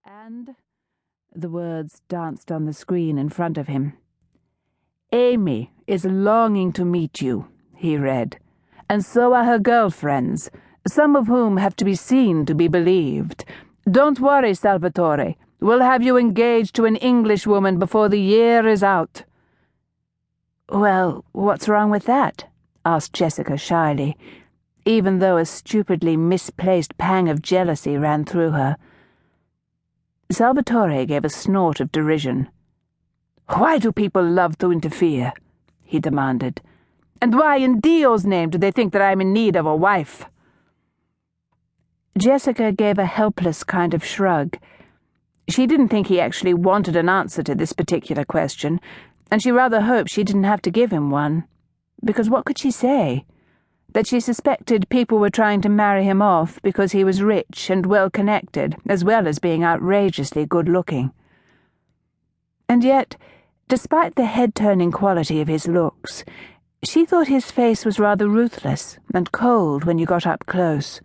And the words danced on the screen in front of him. Amy is longing to meet you, he read, and so are her girlfriends, some of whom have to be seen to be believed. Don't worry, Salvatore. We'll have you engaged to an Englishwoman before the year is out. Well, what's wrong with that? Asked Jessica shyly, even though a stupidly misplaced pang of jealousy ran through her. Salvatore gave a snort of derision. Why do people love to interfere? He demanded. And why in Dio's name do they think that I'm in need of a wife? Jessica gave a helpless kind of shrug. She didn't think he actually wanted an answer to this particular question, and she rather hoped she didn't have to give him one. Because what could she say? That she suspected people were trying to marry him off because he was rich and well-connected, as well as being outrageously good-looking. And yet, despite the head-turning quality of his looks, she thought his face was rather ruthless and cold when you got up close.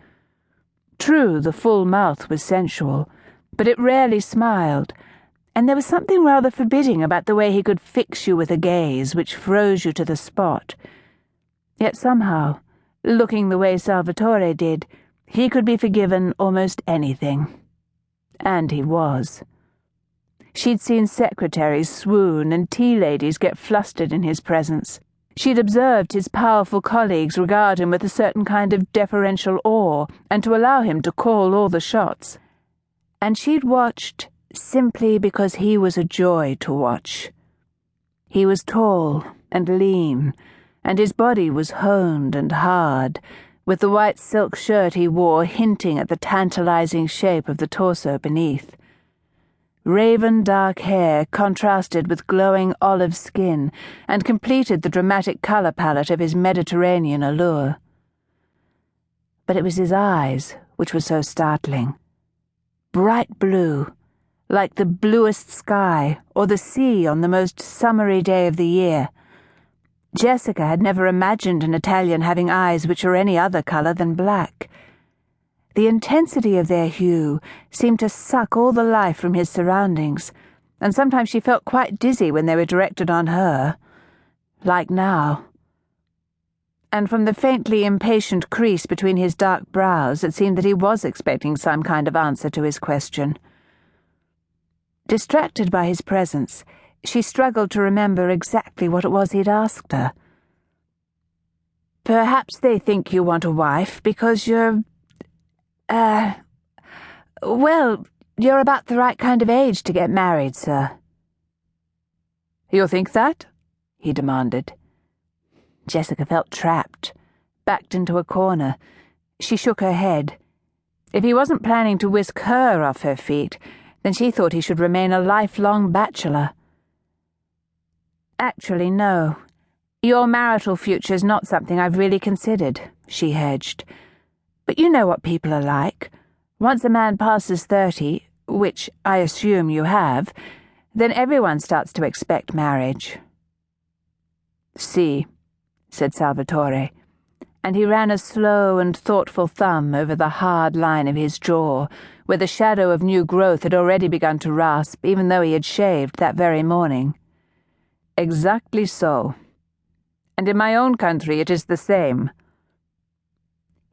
True, the full mouth was sensual, but it rarely smiled, and there was something rather forbidding about the way he could fix you with a gaze which froze you to the spot. Yet somehow, looking the way Salvatore did, he could be forgiven almost anything. And he was. She'd seen secretaries swoon and tea ladies get flustered in his presence. She'd observed his powerful colleagues regard him with a certain kind of deferential awe and to allow him to call all the shots. And she'd watched simply because he was a joy to watch. He was tall and lean, and his body was honed and hard, with the white silk shirt he wore hinting at the tantalizing shape of the torso beneath. Raven dark hair contrasted with glowing olive skin and completed the dramatic color palette of his Mediterranean allure. But it was his eyes which were so startling. Bright blue, like the bluest sky or the sea on the most summery day of the year. Jessica had never imagined an Italian having eyes which were any other color than black. The intensity of their hue seemed to suck all the life from his surroundings, and sometimes she felt quite dizzy when they were directed on her, like now. And from the faintly impatient crease between his dark brows, it seemed that he was expecting some kind of answer to his question. Distracted by his presence, she struggled to remember exactly what it was he'd asked her. Perhaps they think you want a wife because you're you're about the right kind of age to get married, sir. You think that? He demanded. Jessica felt trapped, backed into a corner. She shook her head. If he wasn't planning to whisk her off her feet, then she thought he should remain a lifelong bachelor. Actually, no. Your marital future's not something I've really considered, she hedged. But you know what people are like. Once a man passes 30, which I assume you have, then everyone starts to expect marriage. See, said Salvatore, and he ran a slow and thoughtful thumb over the hard line of his jaw, where the shadow of new growth had already begun to rasp, even though he had shaved that very morning. Exactly so. And in my own country it is the same.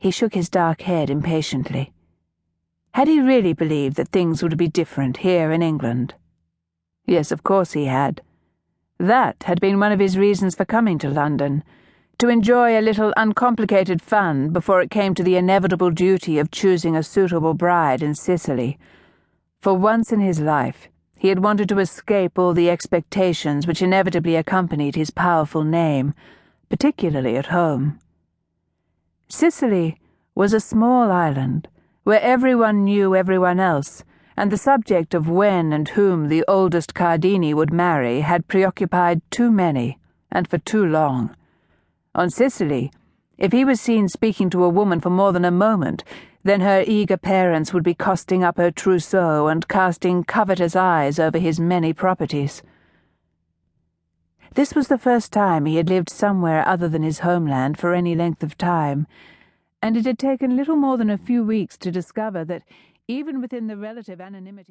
He shook his dark head impatiently. Had he really believed that things would be different here in England? Yes, of course he had. That had been one of his reasons for coming to London, to enjoy a little uncomplicated fun before it came to the inevitable duty of choosing a suitable bride in Sicily. For once in his life, he had wanted to escape all the expectations which inevitably accompanied his powerful name, particularly at home. Sicily was a small island where everyone knew everyone else, and the subject of when and whom the oldest Cardini would marry had preoccupied too many, and for too long. On Sicily, if he was seen speaking to a woman for more than a moment, then her eager parents would be costing up her trousseau and casting covetous eyes over his many properties. This was the first time he had lived somewhere other than his homeland for any length of time, and it had taken little more than a few weeks to discover that, even within the relative anonymity